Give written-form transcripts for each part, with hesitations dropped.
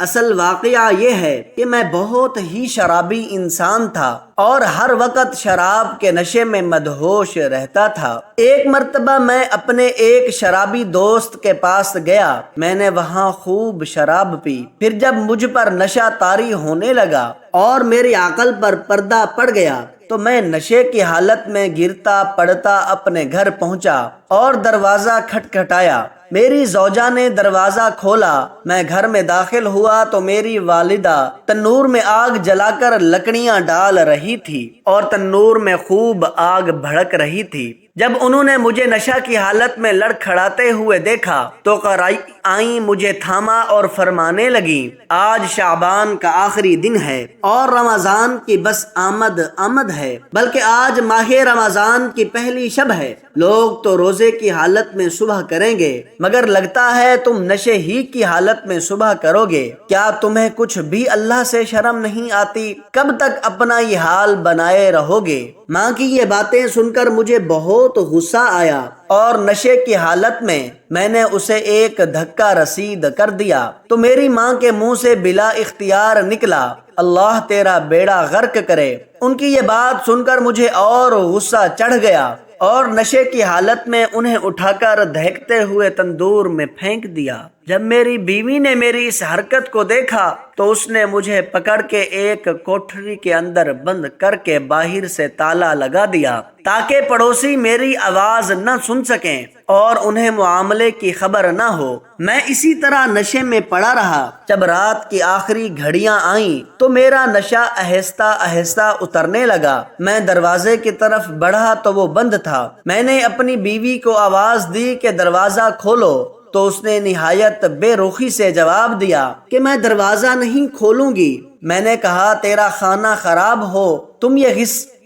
اصل واقعہ یہ ہے کہ میں بہت ہی شرابی انسان تھا اور ہر وقت شراب کے نشے میں مدہوش رہتا تھا۔ ایک مرتبہ میں اپنے ایک شرابی دوست کے پاس گیا، میں نے وہاں خوب شراب پی۔ پھر جب مجھ پر نشہ طاری ہونے لگا اور میری عقل پر پردہ پڑ گیا تو میں نشے کی حالت میں گرتا پڑتا اپنے گھر پہنچا اور دروازہ کھٹکھٹایا۔ میری زوجہ نے دروازہ کھولا، میں گھر میں داخل ہوا تو میری والدہ تنور میں آگ جلا کر لکڑیاں ڈال رہی تھی اور تنور میں خوب آگ بھڑک رہی تھی۔ جب انہوں نے مجھے نشہ کی حالت میں لڑکھڑاتے ہوئے دیکھا تو قریب آئیں، مجھے تھاما اور فرمانے لگیں، آج شعبان کا آخری دن ہے اور رمضان کی بس آمد ہے، بلکہ آج ماہ رمضان کی پہلی شب ہے۔ لوگ تو روزے کی حالت میں صبح کریں گے مگر لگتا ہے تم نشے ہی کی حالت میں صبح کرو گے۔ کیا تمہیں کچھ بھی اللہ سے شرم نہیں آتی؟ کب تک اپنا یہ حال بنائے رہو گے؟ ماں کی یہ باتیں سن کر مجھے بہت غصہ آیا اور نشے کی حالت میں نے اسے ایک دھکا رسید کر دیا تو میری ماں کے منہ سے بلا اختیار نکلا، اللہ تیرا بیڑا غرق کرے۔ ان کی یہ بات سن کر مجھے اور غصہ چڑھ گیا اور نشے کی حالت میں انہیں اٹھا کر دہکتے ہوئے تندور میں پھینک دیا۔ جب میری بیوی نے میری اس حرکت کو دیکھا تو اس نے مجھے پکڑ کے ایک کوٹھری کے اندر بند کر کے باہر سے تالا لگا دیا تاکہ پڑوسی میری آواز نہ سن سکیں اور انہیں معاملے کی خبر نہ ہو۔ میں اسی طرح نشے میں پڑا رہا۔ جب رات کی آخری گھڑیاں آئیں تو میرا نشہ آہستہ آہستہ اترنے لگا۔ میں دروازے کی طرف بڑھا تو وہ بند تھا۔ میں نے اپنی بیوی کو آواز دی کہ دروازہ کھولو تو اس نے نہایت بے رخی سے جواب دیا کہ میں دروازہ نہیں کھولوں گی۔ میں نے کہا تیرا کھانا خراب ہو، تم یہ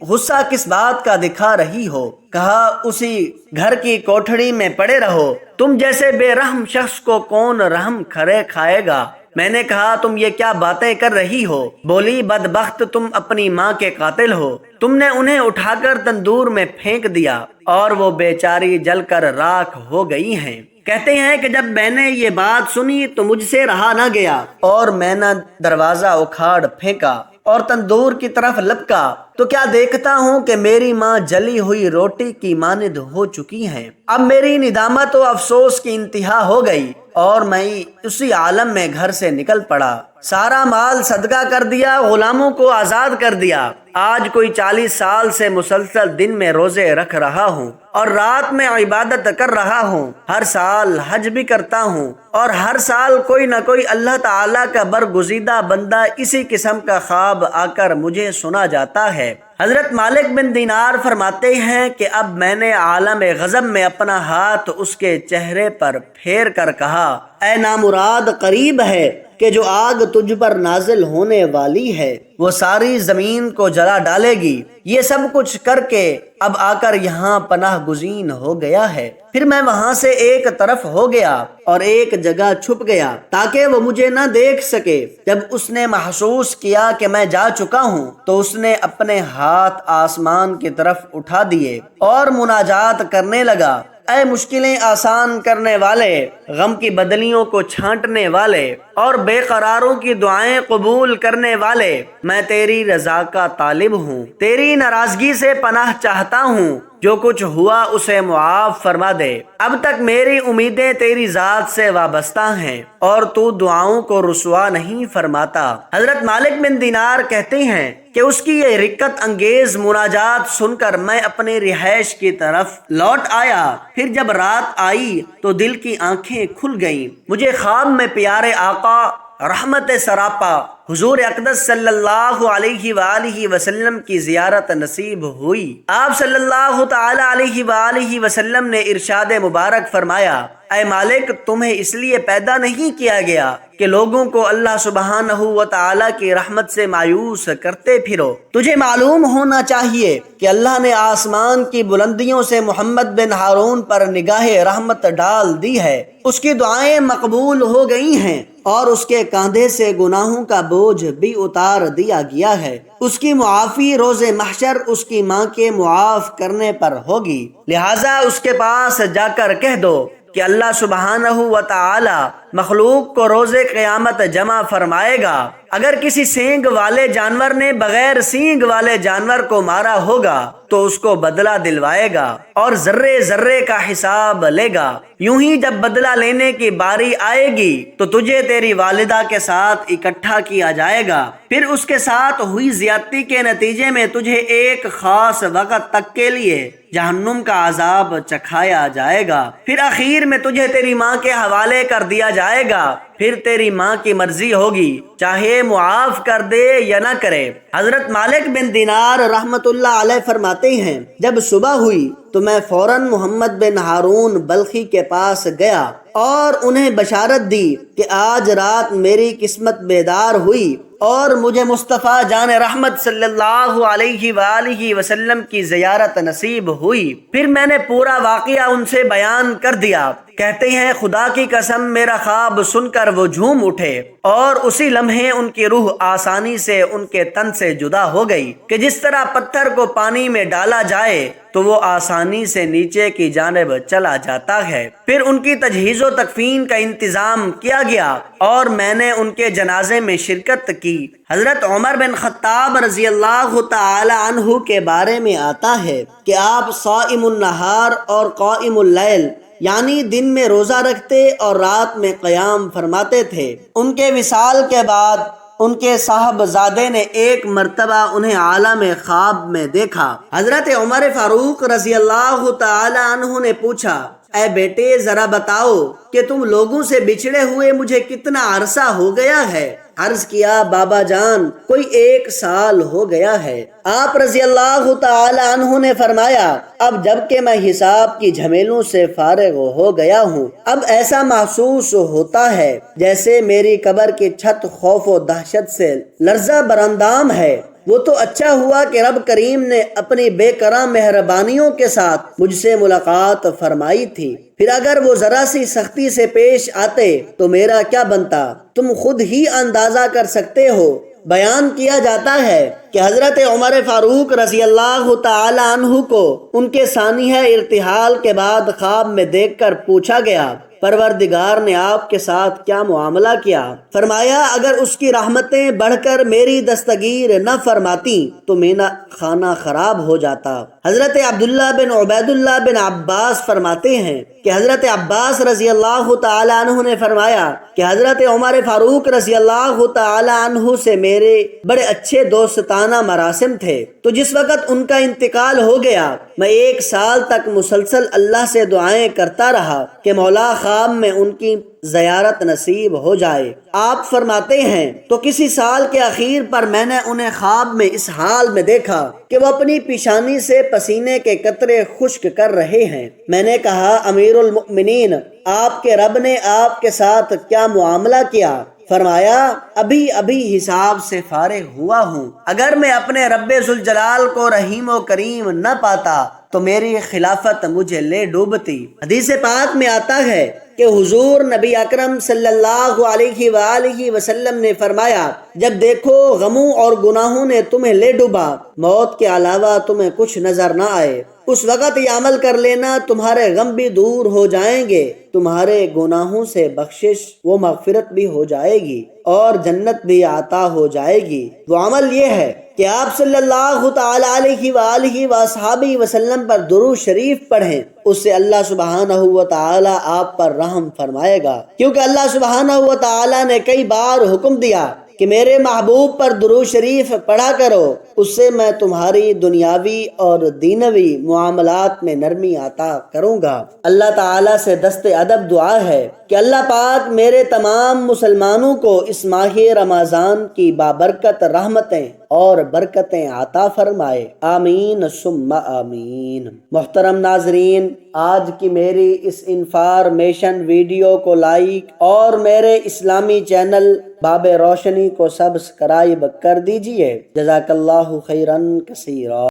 غصہ کس بات کا دکھا رہی ہو؟ کہا اسی گھر کی کوٹھڑی میں پڑے رہو، تم جیسے بے رحم شخص کو کون رحم کھائے گا؟ میں نے کہا تم یہ کیا باتیں کر رہی ہو؟ بولی بدبخت، تم اپنی ماں کے قاتل ہو، تم نے انہیں اٹھا کر تندور میں پھینک دیا اور وہ بیچاری جل کر راکھ ہو گئی ہیں۔ کہتے ہیں کہ جب میں نے یہ بات سنی تو مجھ سے رہا نہ گیا اور میں نے دروازہ اکھاڑ پھینکا اور تندور کی طرف لپکا تو کیا دیکھتا ہوں کہ میری ماں جلی ہوئی روٹی کی مانند ہو چکی ہیں۔ اب میری ندامت و افسوس کی انتہا ہو گئی اور میں اسی عالم میں گھر سے نکل پڑا۔ سارا مال صدقہ کر دیا، غلاموں کو آزاد کر دیا۔ آج کوئی 40 سال سے مسلسل دن میں روزے رکھ رہا ہوں اور رات میں عبادت کر رہا ہوں۔ ہر سال حج بھی کرتا ہوں اور ہر سال کوئی نہ کوئی اللہ تعالیٰ کا برگزیدہ بندہ اسی قسم کا خواب آ کر مجھے سنا جاتا ہے۔ حضرت مالک بن دینار فرماتے ہیں کہ اب میں نے عالم غضب میں اپنا ہاتھ اس کے چہرے پر پھیر کر کہا، اے نامراد، قریب ہے کہ جو آگ تجھ پر نازل ہونے والی ہے وہ ساری زمین کو جلا ڈالے گی۔ یہ سب کچھ کر کے اب آ کر یہاں پناہ گزین ہو گیا ہے۔ پھر میں وہاں سے ایک طرف ہو گیا اور ایک جگہ چھپ گیا تاکہ وہ مجھے نہ دیکھ سکے۔ جب اس نے محسوس کیا کہ میں جا چکا ہوں تو اس نے اپنے ہاتھ آسمان کی طرف اٹھا دیے اور مناجات کرنے لگا، اے مشکلیں آسان کرنے والے، غم کی بدلیوں کو چھانٹنے والے اور بے قراروں کی دعائیں قبول کرنے والے، میں تیری رضا کا طالب ہوں، تیری ناراضگی سے پناہ چاہتا ہوں، جو کچھ ہوا اسے معاف فرما دے۔ اب تک میری امیدیں تیری ذات سے وابستہ ہیں اور تو دعاؤں کو رسوا نہیں فرماتا۔ حضرت مالک بن دینار کہتے ہیں کہ اس کی یہ رقت انگیز مناجات سن کر میں اپنی رہائش کی طرف لوٹ آیا۔ پھر جب رات آئی تو دل کی آنکھیں کھل گئیں۔ مجھے خواب میں پیارے آقا رحمت سراپا حضور اقدس صلی اللہ علیہ وآلہ وسلم کی زیارت نصیب ہوئی۔ آپ صلی اللہ تعالی علیہ وآلہ وسلم نے ارشاد مبارک فرمایا، اے مالک، تمہیں اس لیے پیدا نہیں کیا گیا کہ لوگوں کو اللہ سبحانہ و تعالی کی رحمت سے مایوس کرتے پھرو۔ تجھے معلوم ہونا چاہیے کہ اللہ نے آسمان کی بلندیوں سے محمد بن ہارون پر نگاہ رحمت ڈال دی ہے، اس کی دعائیں مقبول ہو گئی ہیں اور اس کے کاندھے سے گناہوں کا بوجھ بھی اتار دیا گیا ہے۔ اس کی معافی روز محشر اس کی ماں کے معاف کرنے پر ہوگی، لہٰذا اس کے پاس جا کر کہہ دو کہ اللہ سبحانہ و تعالی مخلوق کو روز قیامت جمع فرمائے گا۔ اگر کسی سینگ والے جانور نے بغیر سینگ والے جانور کو مارا ہوگا تو اس کو بدلہ دلوائے گا اور ذرے ذرے کا حساب لے گا۔ یوں ہی جب بدلہ لینے کی باری آئے گی تو تجھے تیری والدہ کے ساتھ اکٹھا کیا جائے گا، پھر اس کے ساتھ ہوئی زیادتی کے نتیجے میں تجھے ایک خاص وقت تک کے لیے جہنم کا عذاب چکھایا جائے گا، پھر آخر میں تجھے تیری ماں کے حوالے کر دیا جائے گا، پھر تیری ماں کی مرضی ہوگی چاہے معاف کر دے یا نہ کرے۔ حضرت مالک بن دینار رحمت اللہ علیہ فرماتے ہیں جب صبح ہوئی تو میں فوراً محمد بن ہارون بلخی کے پاس گیا اور انہیں بشارت دی کہ آج رات میری قسمت بیدار ہوئی اور مجھے مصطفیٰ جان رحمت صلی اللہ علیہ وآلہ وسلم کی زیارت نصیب ہوئی۔ پھر میں نے پورا واقعہ ان سے بیان کر دیا۔ کہتے ہیں خدا کی قسم میرا خواب سن کر وہ جھوم اٹھے اور اسی لمحے ان کی روح آسانی سے ان کے تن سے جدا ہو گئی کہ جس طرح پتھر کو پانی میں ڈالا جائے تو وہ آسانی سے نیچے کی جانب چلا جاتا ہے۔ پھر ان کی تجہیز و تکفین کا انتظام کیا گیا اور میں نے ان کے جنازے میں شرکت کی۔ حضرت عمر بن خطاب رضی اللہ تعالی عنہ کے بارے میں آتا ہے کہ آپ صائم النہار اور قائم اللیل یعنی دن میں روزہ رکھتے اور رات میں قیام فرماتے تھے۔ ان کے وصال کے بعد ان کے صاحبزادے نے ایک مرتبہ انہیں عالم خواب میں دیکھا۔ حضرت عمر فاروق رضی اللہ تعالی عنہ نے پوچھا، اے بیٹے ذرا بتاؤ کہ تم لوگوں سے بچھڑے ہوئے مجھے کتنا عرصہ ہو گیا ہے؟ عرض کیا بابا جان کوئی 1 سال ہو گیا ہے۔ آپ رضی اللہ تعالی عنہ نے فرمایا اب جب کہ میں حساب کی جھمیلوں سے فارغ ہو گیا ہوں اب ایسا محسوس ہوتا ہے جیسے میری قبر کی چھت خوف و دہشت سے لرزہ براندام ہے۔ وہ تو اچھا ہوا کہ رب کریم نے اپنی بے کرم مہربانیوں کے ساتھ مجھ سے ملاقات فرمائی تھی، پھر اگر وہ ذرا سی سختی سے پیش آتے تو میرا کیا بنتا تم خود ہی اندازہ کر سکتے ہو۔ بیان کیا جاتا ہے کہ حضرت عمر فاروق رضی اللہ تعالی عنہ کو ان کے سانحہ ارتحال کے بعد خواب میں دیکھ کر پوچھا گیا پروردگار نے آپ کے ساتھ کیا معاملہ کیا؟ فرمایا اگر اس کی رحمتیں بڑھ کر میری دستگیر نہ فرماتی تو میرا کھانا خراب ہو جاتا۔ حضرت عبداللہ بن عبید اللہ بن عباس فرماتے ہیں کہ حضرت عباس رضی اللہ تعالی عنہ نے فرمایا کہ حضرت عمر فاروق رضی اللہ تعالی عنہ سے میرے بڑے اچھے دوستانہ مراسم تھے، تو جس وقت ان کا انتقال ہو گیا میں 1 سال تک مسلسل اللہ سے دعائیں کرتا رہا کہ مولا خواب میں ان کی زیارت نصیب ہو جائے۔ آپ فرماتے ہیں تو کسی سال کے اخیر پر میں نے انہیں خواب میں اس حال میں دیکھا کہ وہ اپنی پیشانی سے پسینے کے قطرے خشک کر رہے ہیں۔ میں نے کہا امیر المؤمنین آپ کے رب نے آپ کے ساتھ کیا معاملہ کیا؟ فرمایا ابھی حساب سے فارغ ہوا ہوں، اگر میں اپنے رب ذوالجلال کو رحیم و کریم نہ پاتا تو میری خلافت مجھے لے ڈوبتی۔ حدیث پاک میں آتا ہے کہ حضور نبی اکرم صلی اللہ علیہ وآلہ وسلم نے فرمایا جب دیکھو غموں اور گناہوں نے تمہیں لے ڈوبا، موت کے علاوہ تمہیں کچھ نظر نہ آئے، اس وقت یہ عمل کر لینا تمہارے غم بھی دور ہو جائیں گے، تمہارے گناہوں سے بخشش و مغفرت بھی ہو جائے گی اور جنت بھی عطا ہو جائے گی۔ وہ عمل یہ ہے کہ آپ صلی اللہ تعالی علیہ وآلہ وصحابہ وسلم پر درود شریف پڑھیں، اس سے اللہ سبحانہ و تعالی آپ پر رحم فرمائے گا، کیونکہ اللہ سبحانہ و تعالی نے کئی بار حکم دیا کہ میرے محبوب پر درود شریف پڑھا کرو، اس سے میں تمہاری دنیاوی اور دینوی معاملات میں نرمی عطا کروں گا۔ اللہ تعالیٰ سے دست ادب دعا ہے کہ اللہ پاک میرے تمام مسلمانوں کو اس ماہ رمضان کی بابرکت رحمتیں اور برکتیں عطا فرمائے، آمین ثم آمین۔ محترم ناظرین، آج کی میری اس انفارمیشن ویڈیو کو لائک اور میرے اسلامی چینل باب روشنی کو سبسکرائب کر دیجئے۔ جزاک اللہ خیرن کثیرا۔